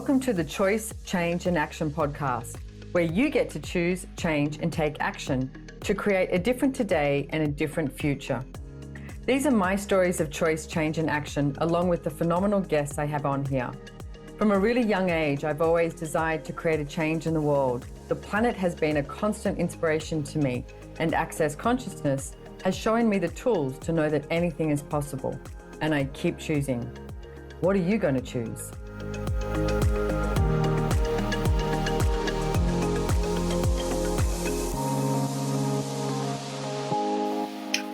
Welcome to the Choice, Change and Action podcast, where you get to choose, change and take action to create a different today and a different future. These are my stories of choice, change and action, along with the phenomenal guests I have on here. From a really young age, I've always desired to create a change in the world. The planet has been a constant inspiration to me, and Access Consciousness has shown me the tools to know that anything is possible, and I keep choosing. What are you going to choose?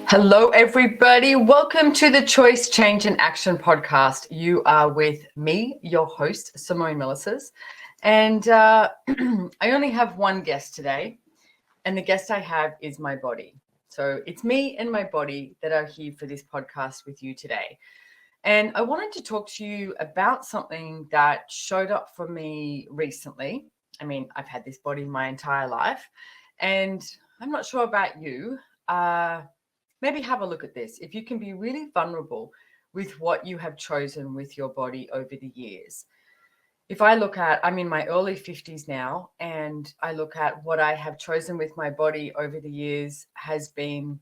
Hello, everybody. Welcome to the Choice, Change and Action podcast. You are with me, your host, Simone Milasas. And I only have one guest today. And the guest I have is my body. So it's me and my body that are here for this podcast with you today. And I wanted to talk to you about something that showed up for me recently. I mean, I've had this body my entire life. And I'm not sure about you. Maybe have a look at this. If you can be really vulnerable with what you have chosen with your body over the years. If I look at, I'm in my early 50s now, and I look at what I have chosen with my body over the years has been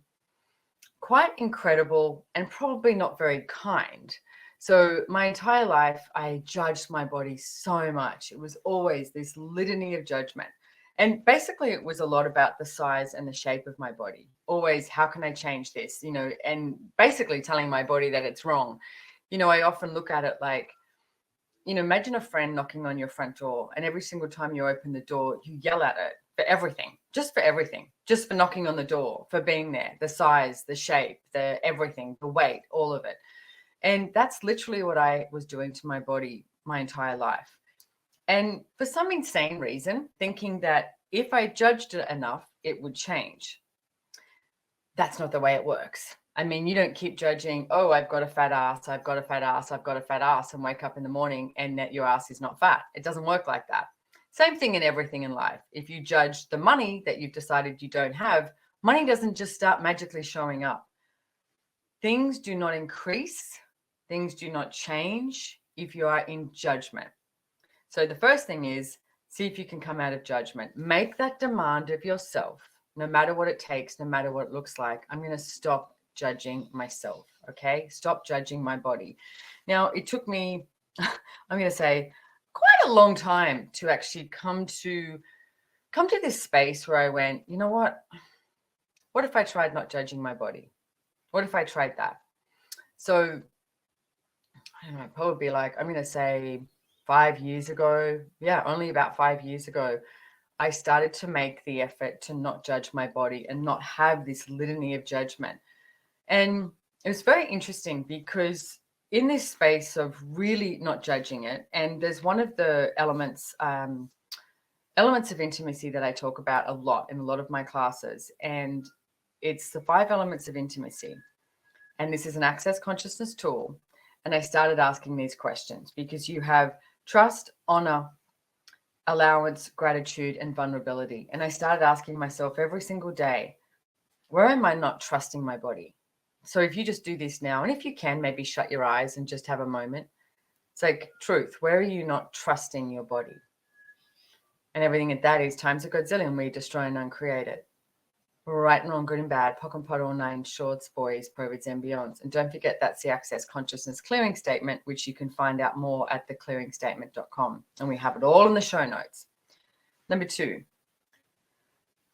quite incredible and probably not very kind. So my entire life, I judged my body so much. It was always this litany of judgment. And basically it was a lot about the size and the shape of my body. Always, how can I change this? And basically telling my body that it's wrong. I often look at it like, imagine a friend knocking on your front door, and every single time you open the door, you yell at it for everything, just for knocking on the door, for being there, the size, the shape, the everything, the weight, all of it. And that's literally what I was doing to my body my entire life. And for some insane reason, thinking that if I judged it enough, it would change. That's not the way it works. I mean, you don't keep judging, oh, I've got a fat ass, I've got a fat ass, I've got a fat ass, and wake up in the morning and that your ass is not fat. It doesn't work like that. Same thing in everything in life. If you judge the money that you've decided you don't have, money doesn't just start magically showing up. Things do not increase, things do not change if you are in judgment. So the first thing is, see if you can come out of judgment. Make that demand of yourself, no matter what it takes, no matter what it looks like. I'm going to stop judging myself, okay? Stop judging my body. Now, it took me, I'm going to say, quite a long time to actually come to this space where I went, you know what? What if I tried not judging my body? What if I tried that? So, I don't know, probably like, I'm going to say 5 years ago. Yeah, only about 5 years ago, I started to make the effort to not judge my body and not have this litany of judgment. And it was very interesting because in this space of really not judging it, and there's one of the elements of intimacy that I talk about a lot in a lot of my classes, and it's the 5 elements of intimacy. And this is an Access Consciousness tool. And I started asking these questions because you have trust, honor, allowance, gratitude, and vulnerability. And I started asking myself every single day, where am I not trusting my body? So if you just do this now, and if you can, maybe shut your eyes and just have a moment. It's like, truth, where are you not trusting your body? And everything at that is times a godzillion, we destroy and uncreate it. Right and wrong, good and bad, POC and POD, all 9, shorts, boys, perverts, and beyonds. And don't forget, that's the Access Consciousness Clearing Statement, which you can find out more at theclearingstatement.com. And we have it all in the show notes. Number 2,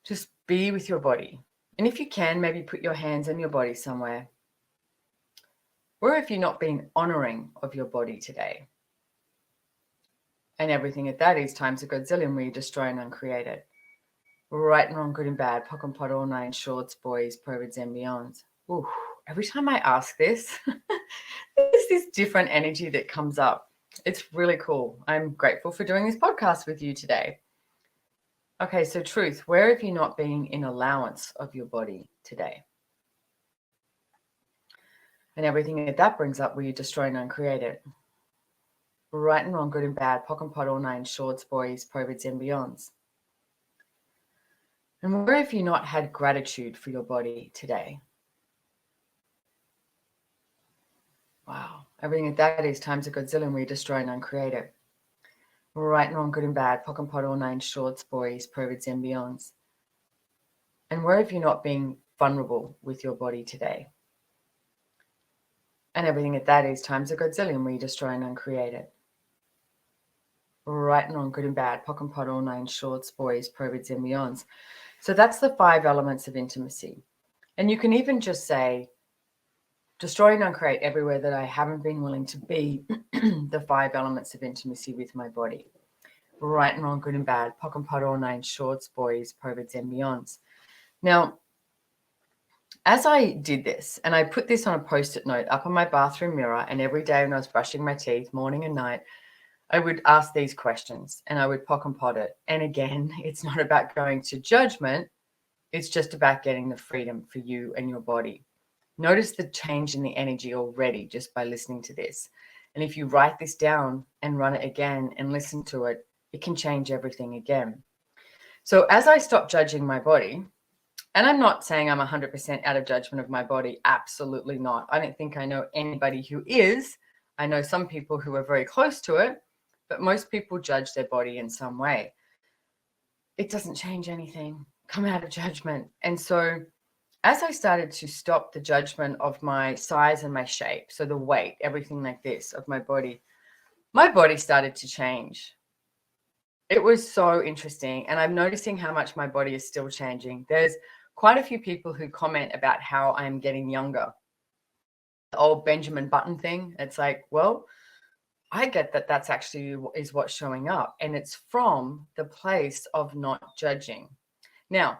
just be with your body. And if you can, maybe put your hands on your body somewhere. Where have you not been honoring of your body today? And everything at that is times a godzillion, where you destroy and uncreate it. Right and wrong, good and bad, POC and POD, all 9, shorts, boys, perverts, and beyonds. Ooh, every time I ask this, there's this different energy that comes up. It's really cool. I'm grateful for doing this podcast with you today. Okay, so truth, where have you not been in allowance of your body today? And everything that brings up, where you destroy and uncreate it. Right and wrong, good and bad, POC and POD, all 9, shorts, boys, perverts, and beyonds. And where have you not had gratitude for your body today? Wow. Everything that is times a godzillion, we destroy and uncreate it. right and wrong, good and bad, pock and pot, all nine shorts, boys, perverts and beyonds. And where have you not been vulnerable with your body today? And everything at that is times a godzillion where you destroy and uncreate it. Right and wrong, good and bad, pock and pot, all nine shorts, boys, perverts and beyonds. So that's the 5 elements of intimacy. And you can even just say, destroy and uncreate everywhere that I haven't been willing to be the 5 elements of intimacy with my body. Right and wrong, good and bad, pock and pot, all nine shorts, boys, perverts and beyonds. Now, as I did this, and I put this on a post-it note up on my bathroom mirror, and every day when I was brushing my teeth, morning and night, I would ask these questions and I would pock and pot it. And again, it's not about going to judgment. It's just about getting the freedom for you and your body. Notice the change in the energy already just by listening to this. And if you write this down and run it again and listen to it, it can change everything again. So as I stopped judging my body, and I'm not saying I'm 100% out of judgment of my body, absolutely not. I don't think I know anybody who is. I know some people who are very close to it, but most people judge their body in some way. It doesn't change anything. Come out of judgment. And so as I started to stop the judgment of my size and my shape, so the weight, everything like this of my body started to change. It was so interesting. And I'm noticing how much my body is still changing. There's quite a few people who comment about how I'm getting younger. The old Benjamin Button thing. It's like, well, I get that that's actually is what's showing up. And it's from the place of not judging. Now,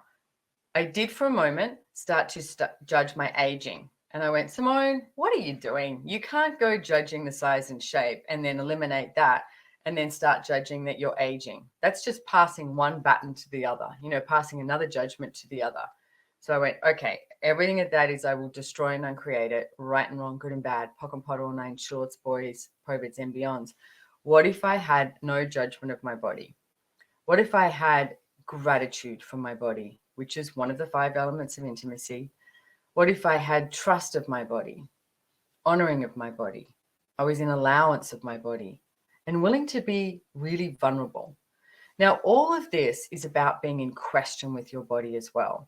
I did for a moment start to judge my aging. And I went, Simone, what are you doing? You can't go judging the size and shape and then eliminate that and then start judging that you're aging. That's just passing one baton to the other, passing another judgment to the other. So I went, okay, everything at that is I will destroy and uncreate it, right and wrong, good and bad, pock and pot, all nine shorts, boys, perverts and beyonds. What if I had no judgment of my body? What if I had gratitude for my body, which is one of the 5 elements of intimacy? What if I had trust of my body, honoring of my body? I was in allowance of my body and willing to be really vulnerable. Now, all of this is about being in question with your body as well.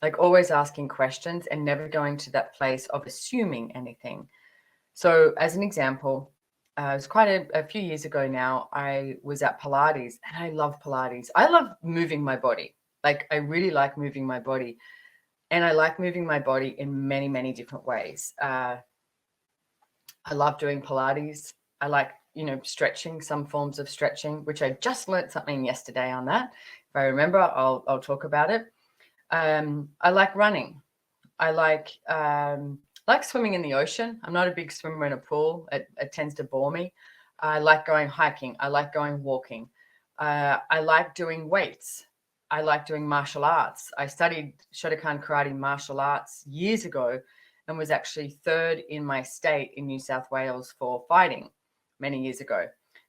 Like always asking questions and never going to that place of assuming anything. So as an example, it was quite a few years ago now, I was at Pilates and I love Pilates. I love moving my body. Like I really like moving my body. And I like moving my body in many, many different ways. I love doing Pilates. I like, stretching, some forms of stretching, which I just learned something yesterday on that. If I remember, I'll talk about it. I like running. I like swimming in the ocean. I'm not a big swimmer in a pool. It tends to bore me. I like going hiking. I like going walking. I like doing weights. I like doing martial arts. I studied Shotokan karate martial arts years ago and was actually 3rd in my state in New South Wales for fighting many years ago.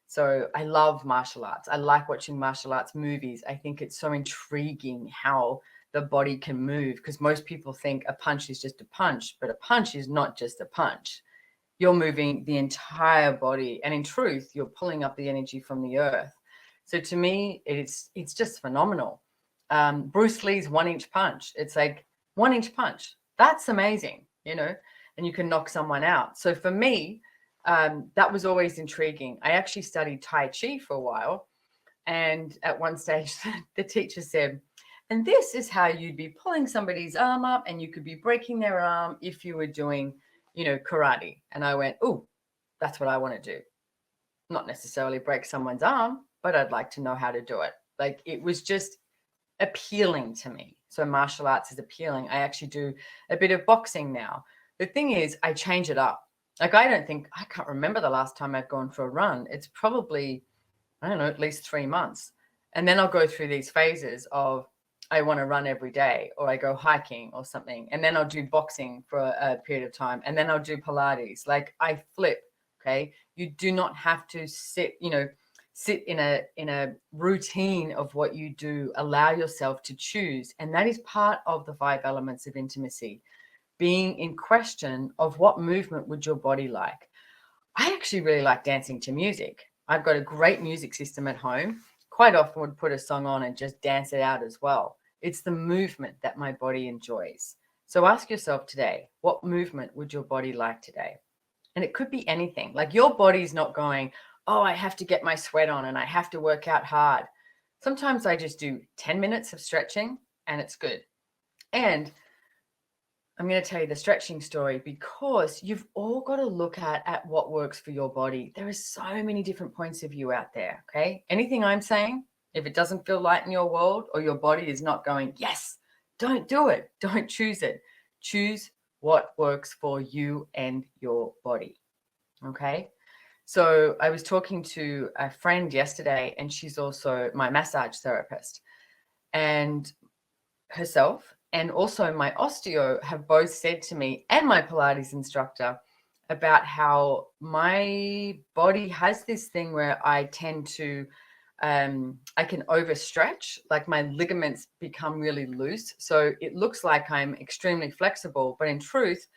So I love martial arts. I like watching martial arts movies. I think it's so intriguing how the body can move, because most people think a punch is just a punch, but a punch is not just a punch. You're moving the entire body, and in truth, you're pulling up the energy from the earth. So to me, it's just phenomenal. Bruce Lee's 1-inch punch. It's like 1-inch punch. That's amazing, and you can knock someone out. So for me, that was always intriguing. I actually studied Tai Chi for a while. And at one stage, the teacher said, and this is how you'd be pulling somebody's arm up and you could be breaking their arm if you were doing, karate. And I went, oh, that's what I want to do. Not necessarily break someone's arm, but I'd like to know how to do it. Like it was just appealing to me. So martial arts is appealing. I actually do a bit of boxing now. The thing is, I change it up. Like I can't remember the last time I've gone for a run. It's probably, I don't know, at least 3 months. And then I'll go through these phases of I want to run every day, or I go hiking or something. And then I'll do boxing for a period of time. And then I'll do Pilates. Like I flip. Okay. You do not have to sit in a routine of what you do. Allow yourself to choose. And that is part of the 5 elements of intimacy, being in question of what movement would your body like. I actually really like dancing to music. I've got a great music system at home. Quite often would put a song on and just dance it out as well. It's the movement that my body enjoys. So ask yourself today, what movement would your body like today? And it could be anything. Like your body's not going, oh, I have to get my sweat on and I have to work out hard. Sometimes I just do 10 minutes of stretching and it's good. And I'm going to tell you the stretching story because you've all got to look at what works for your body. There are so many different points of view out there, okay? Anything I'm saying, if it doesn't feel light in your world or your body is not going, yes, don't do it. Don't choose it. Choose what works for you and your body, okay? So I was talking to a friend yesterday and she's also my massage therapist, and herself and also my osteo have both said to me, and my Pilates instructor, about how my body has this thing where I tend to I can overstretch, like my ligaments become really loose. So it looks like I'm extremely flexible, but in truth,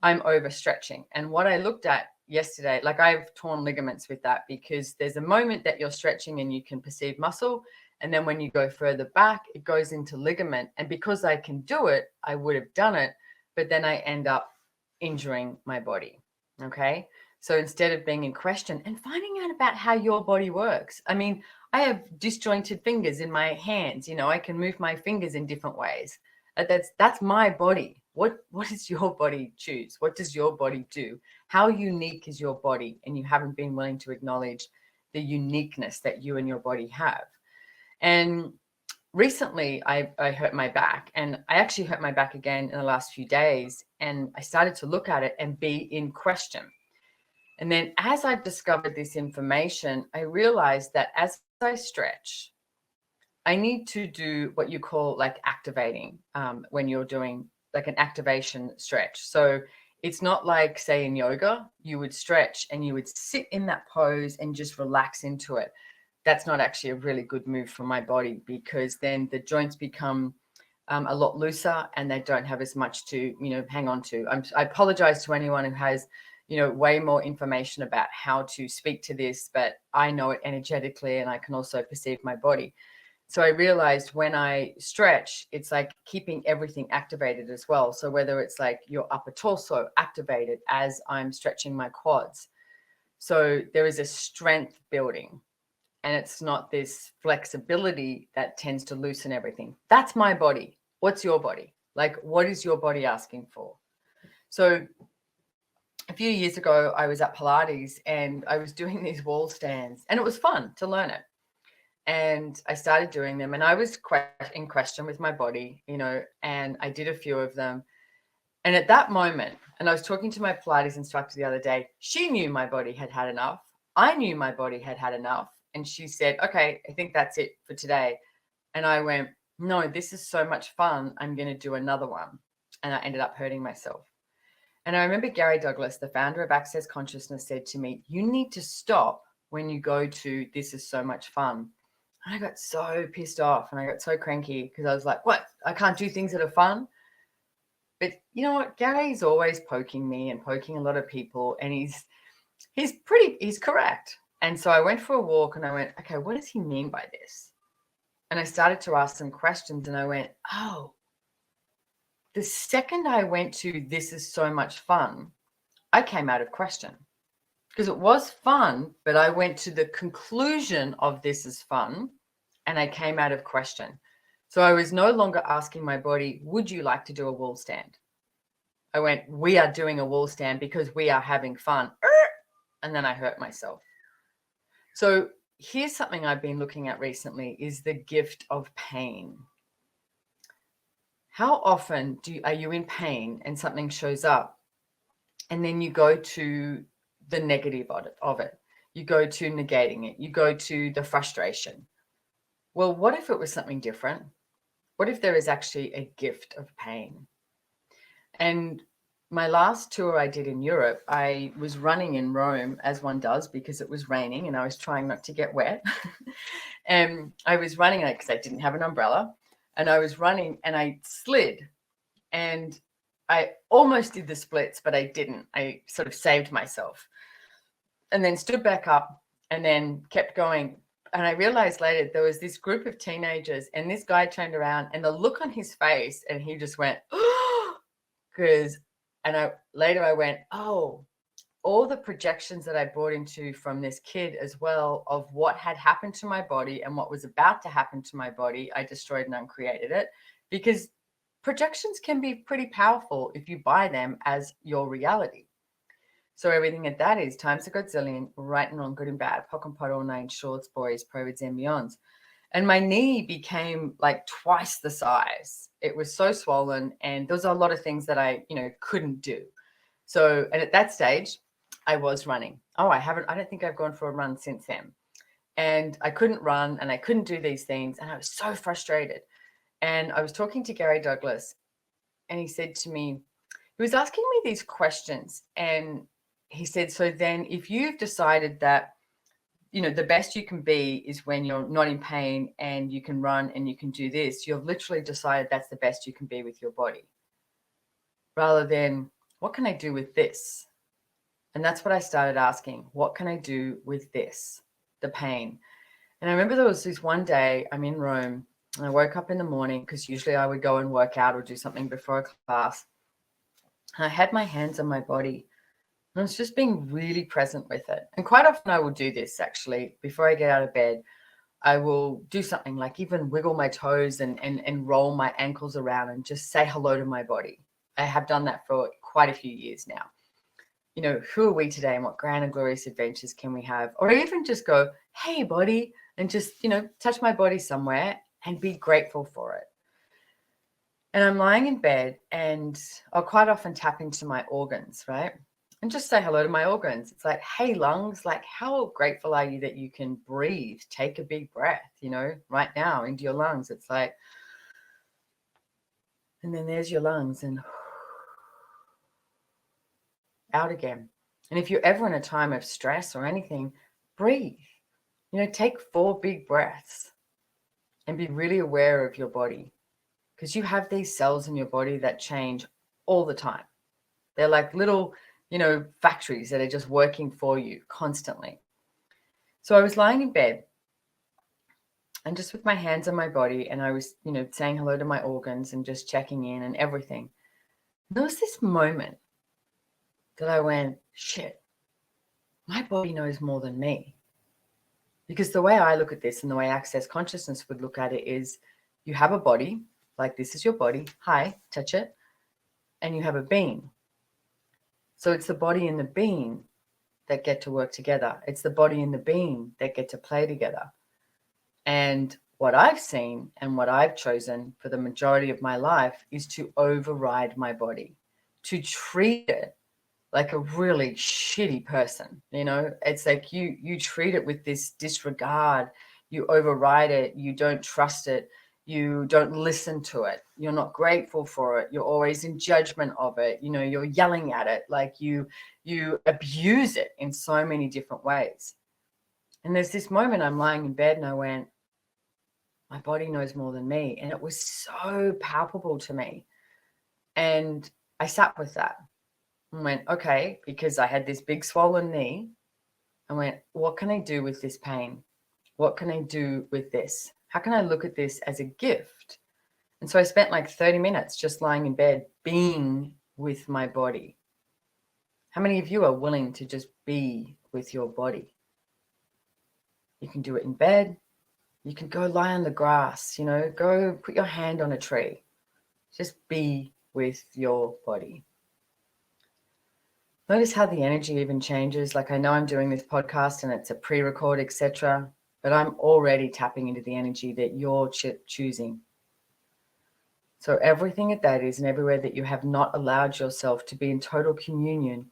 I'm overstretching. And what I looked at yesterday, like I've torn ligaments with that, because there's a moment that you're stretching and you can perceive muscle. And then when you go further back, it goes into ligament. And because I can do it, I would have done it, but then I end up injuring my body. Okay. So instead of being in question and finding out about how your body works, I mean, I have disjointed fingers in my hands. You know, I can move my fingers in different ways. That's my body. What does your body choose? What does your body do? How unique is your body? And you haven't been willing to acknowledge the uniqueness that you and your body have. And recently I hurt my back, and I actually hurt my back again in the last few days. And I started to look at it and be in question. And then as I've discovered this information, I realized that as I stretch, I need to do what you call like activating when you're doing like an activation stretch. So it's not like, say, in yoga, you would stretch and you would sit in that pose and just relax into it. That's not actually a really good move for my body, because then the joints become a lot looser and they don't have as much to, hang on to. I apologize to anyone who has, way more information about how to speak to this, but I know it energetically and I can also perceive my body. So I realized when I stretch, it's like keeping everything activated as well. So whether it's like your upper torso activated as I'm stretching my quads. So there is a strength building, and it's not this flexibility that tends to loosen everything. That's my body. What's your body? Like, what is your body asking for? So a few years ago, I was at Pilates and I was doing these wall stands, and it was fun to learn it. And I started doing them, and I was in question with my body, and I did a few of them. And at that moment, and I was talking to my Pilates instructor the other day, she knew my body had had enough. I knew my body had had enough. And she said, okay, I think that's it for today. And I went, no, this is so much fun. I'm going to do another one. And I ended up hurting myself. And I remember Gary Douglas, the founder of Access Consciousness, said to me, you need to stop when you go to this is so much fun. And I got so pissed off and I got so cranky because I was like, what? I can't do things that are fun? But you know what? Gary's always poking me and poking a lot of people, and he's correct. And so I went for a walk and I went, okay, what does he mean by this? And I started to ask some questions and I went, oh, the second I went to this is so much fun, I came out of question, because it was fun, but I went to the conclusion of this is fun and I came out of question. So I was no longer asking my body, would you like to do a wall stand? I went, we are doing a wall stand because we are having fun. And then I hurt myself. So here's something I've been looking at recently, is the gift of pain. How often are you in pain and something shows up and then you go to the negative of it? You go to negating it. You go to the frustration. Well, what if it was something different? What if there is actually a gift of pain? And my last tour I did in Europe, I was running in Rome, as one does, because it was raining and I was trying not to get wet. And I was running because I didn't have an umbrella, and I was running and I slid and I almost did the splits, but I didn't. I sort of saved myself and then stood back up and then kept going. And I realized later there was this group of teenagers, and this guy turned around, and the look on his face, and he just went, because, later I went, oh, all the projections that I brought into from this kid as well of what had happened to my body and what was about to happen to my body, I destroyed and uncreated it, because projections can be pretty powerful if you buy them as your reality. So everything at that is times a godzillion, right and wrong, good and bad, pock and pot, all nine, shorts, boys, periods and beyonds. And my knee became like twice the size. It was so swollen, and there was a lot of things that I, couldn't do. So, and at that stage, I was running. I don't think I've gone for a run since then. And I couldn't run and I couldn't do these things. And I was so frustrated. And I was talking to Gary Douglas, and he said to me, he was asking me these questions. And he said, so then if you've decided that, the best you can be is when you're not in pain and you can run and you can do this, you've literally decided that's the best you can be with your body, rather than what can I do with this? And that's what I started asking. What can I do with this? The pain. And I remember there was this one day I'm in Rome, and I woke up in the morning, because usually I would go and work out or do something before a class. And I had my hands on my body, and I was just being really present with it. And quite often I will do this, actually, before I get out of bed. I will do something like even wiggle my toes and roll my ankles around and just say hello to my body. I have done that for quite a few years now. Who are we today, and what grand and glorious adventures can we have? Or even just go, hey, body, and just, touch my body somewhere and be grateful for it. And I'm lying in bed, and I'll quite often tap into my organs, right? And just say hello to my organs. It's like, hey, lungs, like, how grateful are you that you can breathe? Take a big breath, right now into your lungs. It's like, and then there's your lungs, and out again. And if you're ever in a time of stress or anything, breathe. Take 4 big breaths and be really aware of your body, because you have these cells in your body that change all the time. They're like little, factories that are just working for you constantly. So I was lying in bed and just with my hands on my body, and I was, saying hello to my organs and just checking in and everything. And there was this moment that I went, shit, my body knows more than me. Because the way I look at this and the way Access Consciousness would look at it is, you have a body, like this is your body, hi, touch it, and you have a being. So it's the body and the being that get to work together. It's the body and the being that get to play together. And what I've seen and what I've chosen for the majority of my life is to override my body, to treat it like a really shitty person. It's like you treat it with this disregard, you override it, you don't trust it, you don't listen to it, you're not grateful for it, you're always in judgment of it, you're yelling at it, like you abuse it in so many different ways. And there's this moment I'm lying in bed and I went, my body knows more than me. And it was so palpable to me. And I sat with that and went, okay, because I had this big swollen knee. I went, what can I do with this pain? What can I do with this? How can I look at this as a gift? And so I spent like 30 minutes just lying in bed, being with my body. How many of you are willing to just be with your body? You can do it in bed. You can go lie on the grass, go put your hand on a tree. Just be with your body. Notice how the energy even changes. Like, I know I'm doing this podcast and it's a pre-record, etc., but I'm already tapping into the energy that you're choosing. So everything at that is, and everywhere that you have not allowed yourself to be in total communion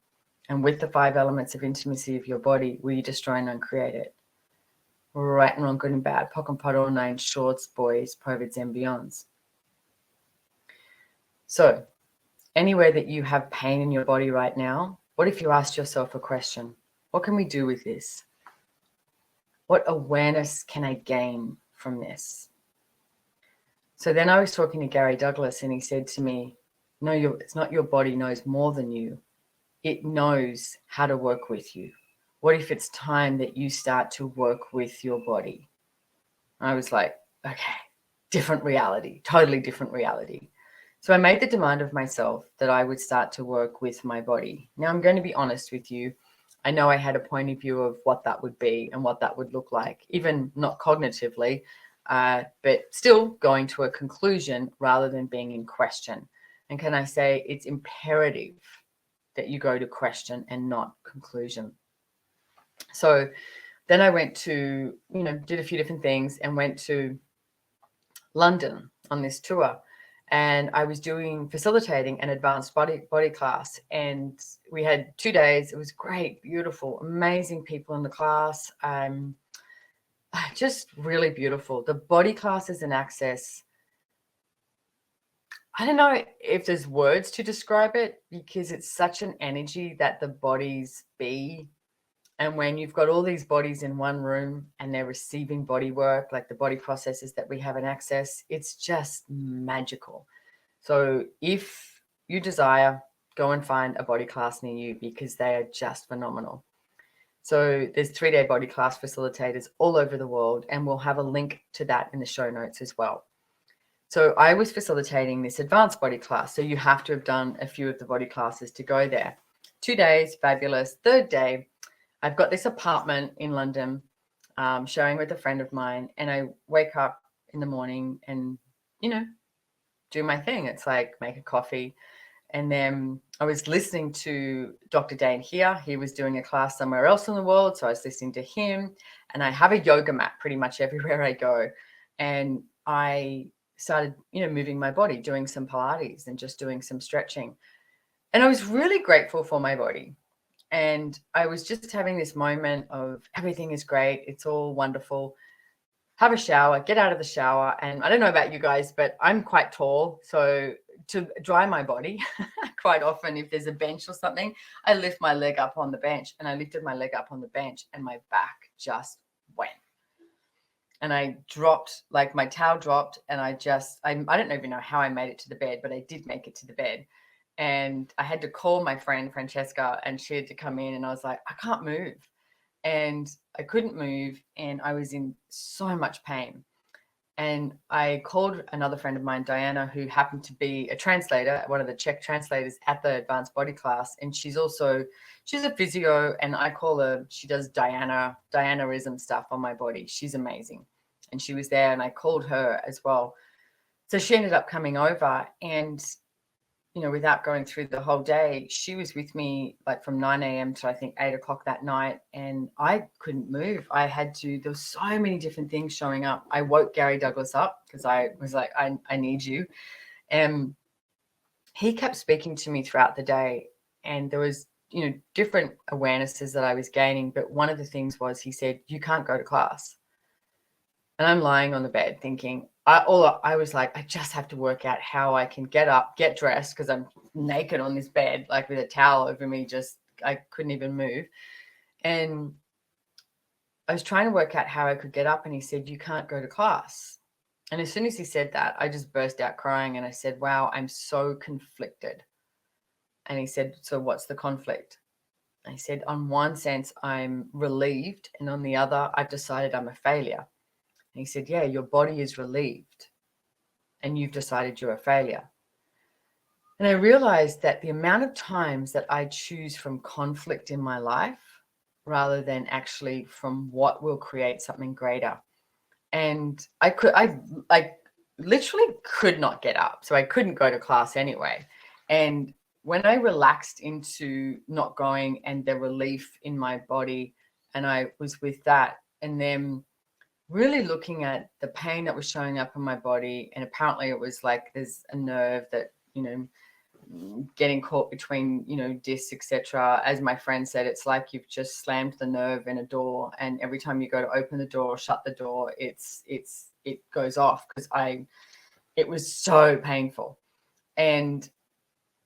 and with the 5 elements of intimacy of your body, will you destroy and uncreate it? Right and wrong, good and bad, pock and pot, all nine, shorts, boys, perverts and beyonds. So anywhere that you have pain in your body right now, what if you asked yourself a question? What can we do with this? What awareness can I gain from this? So then I was talking to Gary Douglas, and he said to me, no, it's not your body knows more than you. It knows how to work with you. what if it's time that you start to work with your body? I was like, okay, different reality, totally different reality. So I made the demand of myself that I would start to work with my body. Now, I'm going to be honest with you. I know I had a point of view of what that would be and what that would look like, even not cognitively, but still going to a conclusion rather than being in question. And can I say it's imperative that you go to question and not conclusion. So then I went to, did a few different things and went to London on this tour. And I was facilitating an advanced body class. And we had 2 days. It was great, beautiful, amazing people in the class. Just really beautiful. The body classes and access, I don't know if there's words to describe it, because it's such an energy that the bodies be. And when you've got all these bodies in one room and they're receiving body work, like the body processes that we have in Access, it's just magical. So if you desire, go and find a body class near you, because they are just phenomenal. So there's 3-day body class facilitators all over the world, and we'll have a link to that in the show notes as well. So I was facilitating this advanced body class. So you have to have done a few of the body classes to go there. 2 days, fabulous. 3rd day, I've got this apartment in London, sharing with a friend of mine, and I wake up in the morning and, do my thing. It's like make a coffee. And then I was listening to Dr. Dane here. He was doing a class somewhere else in the world. So I was listening to him, and I have a yoga mat pretty much everywhere I go. And I started, moving my body, doing some Pilates and just doing some stretching. And I was really grateful for my body. And I was just having this moment of everything is great. It's all wonderful. Have a shower, get out of the shower. And I don't know about you guys, but I'm quite tall. So to dry my body, quite often if there's a bench or something, I lift my leg up on the bench. And I lifted my leg up on the bench and my back just went. And I dropped, like my towel dropped, and I don't even know how I made it to the bed, but I did make it to the bed. And I had to call my friend Francesca, and she had to come in, and I was like, I can't move. And I couldn't move, and I was in so much pain. And I called another friend of mine, Diana, who happened to be a translator, one of the Czech translators at the advanced body class. And she's a physio, and I call her, she does Dianaism stuff on my body. She's amazing. And she was there, and I called her as well. So she ended up coming over, and without going through the whole day, she was with me like from 9 a.m. to I think 8 o'clock that night. And I couldn't move. There were so many different things showing up. I woke Gary Douglas up because I was like, I need you. And he kept speaking to me throughout the day. And there was, different awarenesses that I was gaining. But one of the things was, he said, you can't go to class. And I'm lying on the bed thinking, I was like, I just have to work out how I can get up, get dressed, because I'm naked on this bed, like with a towel over me, I couldn't even move. And I was trying to work out how I could get up, and he said, you can't go to class. And as soon as he said that, I just burst out crying, and I said, wow, I'm so conflicted. And he said, so what's the conflict? I said, on one sense, I'm relieved, and on the other, I've decided I'm a failure. And he said, yeah, your body is relieved and you've decided you're a failure. And I realized that the amount of times that I choose from conflict in my life rather than actually from what will create something greater. And I literally could not get up. So I couldn't go to class anyway. And when I relaxed into not going and the relief in my body, and I was with that, and then really looking at the pain that was showing up in my body. And apparently it was like there's a nerve that, getting caught between, discs, etc. As my friend said, it's like you've just slammed the nerve in a door, and every time you go to open the door or shut the door, it goes off, because it was so painful. And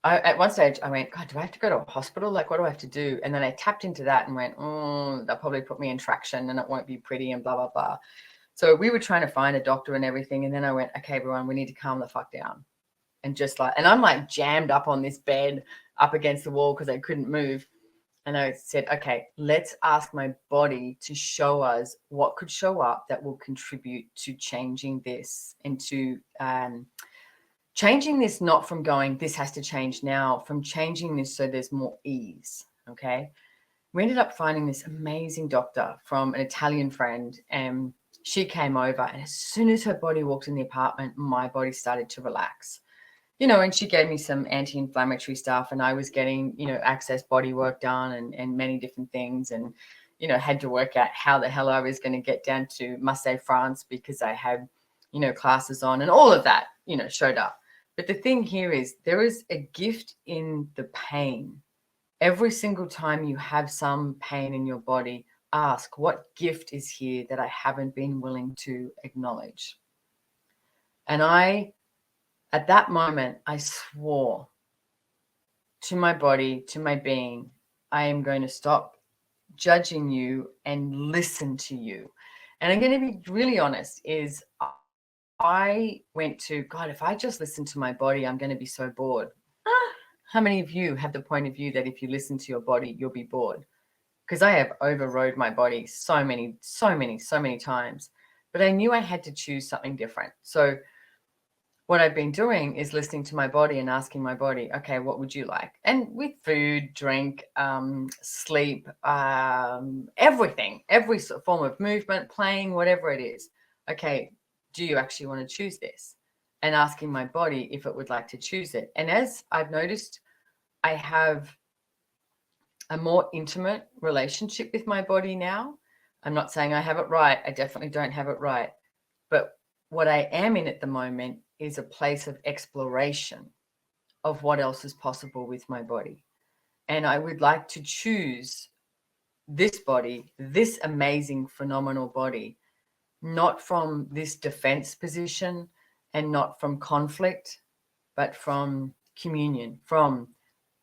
at one stage I went, God, do I have to go to a hospital? Like, what do I have to do? And then I tapped into that and went, they'll probably put me in traction and it won't be pretty and blah, blah, blah. So we were trying to find a doctor and everything. And then I went, okay, everyone, we need to calm the fuck down. And I'm like jammed up on this bed up against the wall because I couldn't move. And I said, okay, let's ask my body to show us what could show up that will contribute to changing this, and to changing this, not from going, this has to change now, from changing this so there's more ease. Okay. We ended up finding this amazing doctor from an Italian friend, and she came over, and as soon as her body walked in the apartment, my body started to relax. And she gave me some anti-inflammatory stuff, and I was getting, access body work done, and many different things, and, had to work out how the hell I was going to get down to Marseille, France, because I had, classes on, and all of that, showed up. But the thing here is, there is a gift in the pain. Every single time you have some pain in your body, ask, what gift is here that I haven't been willing to acknowledge? And at that moment, I swore to my body, to my being, I am going to stop judging you and listen to you. And I'm going to be really honest, is I went to, God, if I just listen to my body, I'm going to be so bored. How many of you have the point of view that if you listen to your body, you'll be bored? Because I have overrode my body so many times. But I knew I had to choose something different. So what I've been doing is listening to my body and asking my body, okay, what would you like? And with food, drink, sleep, everything, every form of movement, playing, whatever it is. Okay, do you actually want to choose this? And asking my body if it would like to choose it. And as I've noticed, I have a more intimate relationship with my body now. I'm not saying I have it right. I definitely don't have it right. But what I am in at the moment is a place of exploration of what else is possible with my body. And I would like to choose this body, this amazing, phenomenal body, not from this defense position and not from conflict, but from communion, from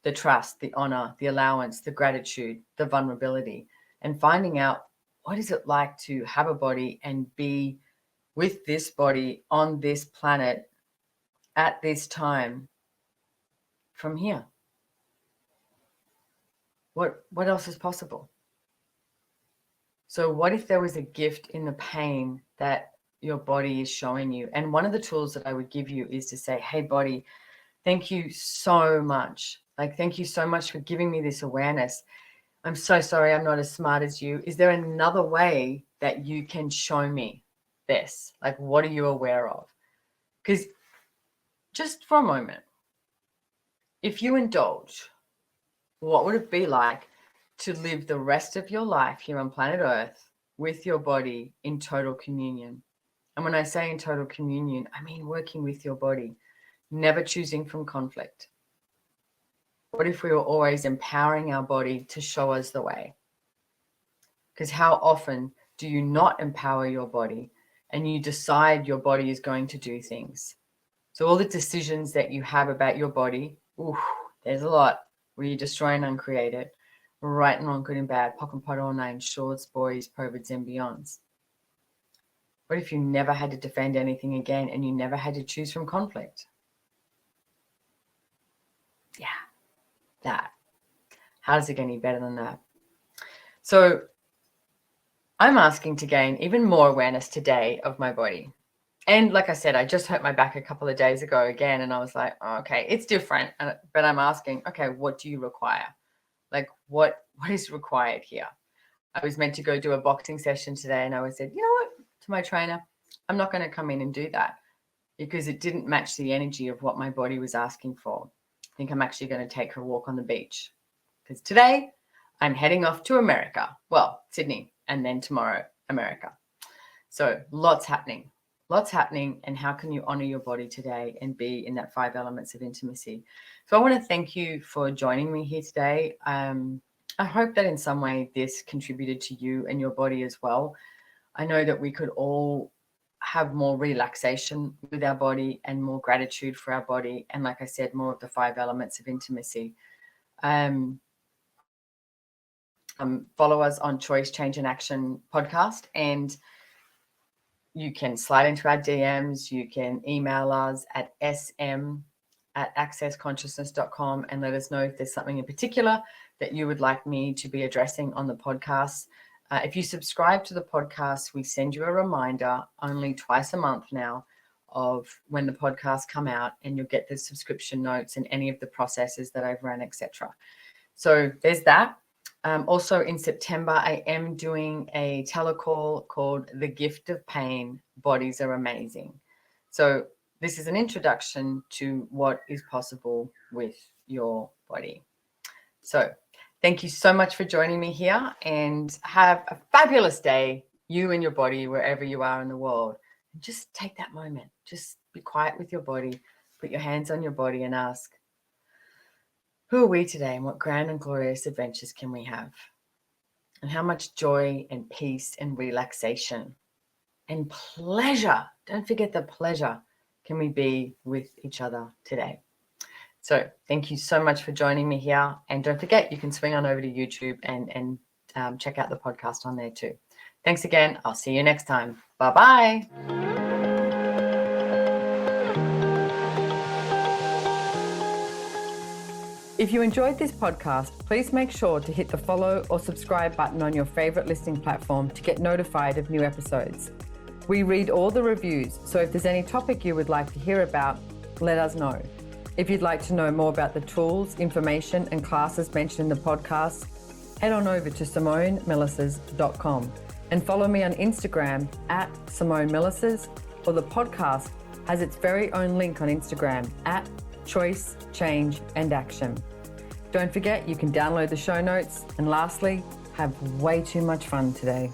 the trust, the honor, the allowance, the gratitude, the vulnerability, and finding out what is it like to have a body and be with this body on this planet at this time from here. What else is possible? So what if there was a gift in the pain that your body is showing you? And one of the tools that I would give you is to say, hey, body, thank you so much. Like, thank you so much for giving me this awareness. I'm so sorry I'm not as smart as you. Is there another way that you can show me this? Like, what are you aware of? Because just for a moment, if you indulge, what would it be like to live the rest of your life here on planet Earth with your body in total communion? And when I say in total communion, I mean working with your body, never choosing from conflict. What if we were always empowering our body to show us the way? Because how often do you not empower your body and you decide your body is going to do things? So all the decisions that you have about your body, there's a lot where you destroy and uncreate it. Right and wrong, good and bad, POC and POD, all names, shorts, boys, perverts, and beyonds. What if you never had to defend anything again and you never had to choose from conflict? Yeah, that. How does it get any better than that? So I'm asking to gain even more awareness today of my body. And like I said, I just hurt my back a couple of days ago again, and I was like, oh, okay, it's different. But I'm asking, okay, what do you require? Like, what is required here? I was meant to go do a boxing session today, and I said, you know what, to my trainer, I'm not going to come in and do that because it didn't match the energy of what my body was asking for. I think I'm actually going to take her a walk on the beach because today I'm heading off to America. Well, Sydney, and then tomorrow, America. So lots happening. And how can you honor your body today and be in that 5 elements of intimacy? So I want to thank you for joining me here today. I hope that in some way this contributed to you and your body as well. I know that we could all have more relaxation with our body and more gratitude for our body. And like I said, more of the 5 elements of intimacy. Follow us on Choice, Change and Action podcast, and you can slide into our DMs. You can email us at sm at accessconsciousness.com and let us know if there's something in particular that you would like me to be addressing on the podcast. If you subscribe to the podcast, we send you a reminder only twice a month now of when the podcasts come out, and you'll get the subscription notes and any of the processes that I've run, etc. So there's that. Also in September, I am doing a telecall called The Gift of Pain, Bodies Are Amazing. So this is an introduction to what is possible with your body. So thank you so much for joining me here, and have a fabulous day, you and your body, wherever you are in the world. Just take that moment. Just be quiet with your body. Put your hands on your body and ask, who are we today, and what grand and glorious adventures can we have? And how much joy and peace and relaxation and pleasure, don't forget the pleasure, can we be with each other today? So thank you so much for joining me here. And don't forget, you can swing on over to YouTube and check out the podcast on there too. Thanks again. I'll see you next time. Bye-bye. If you enjoyed this podcast, please make sure to hit the follow or subscribe button on your favorite listening platform to get notified of new episodes. We read all the reviews, so if there's any topic you would like to hear about, let us know. If you'd like to know more about the tools, information, and classes mentioned in the podcast, head on over to SimoneMilasas.com and follow me on Instagram at Simone Milasas, or the podcast has its very own link on Instagram at Choice, Change, and Action. Don't forget, you can download the show notes. And lastly, have way too much fun today.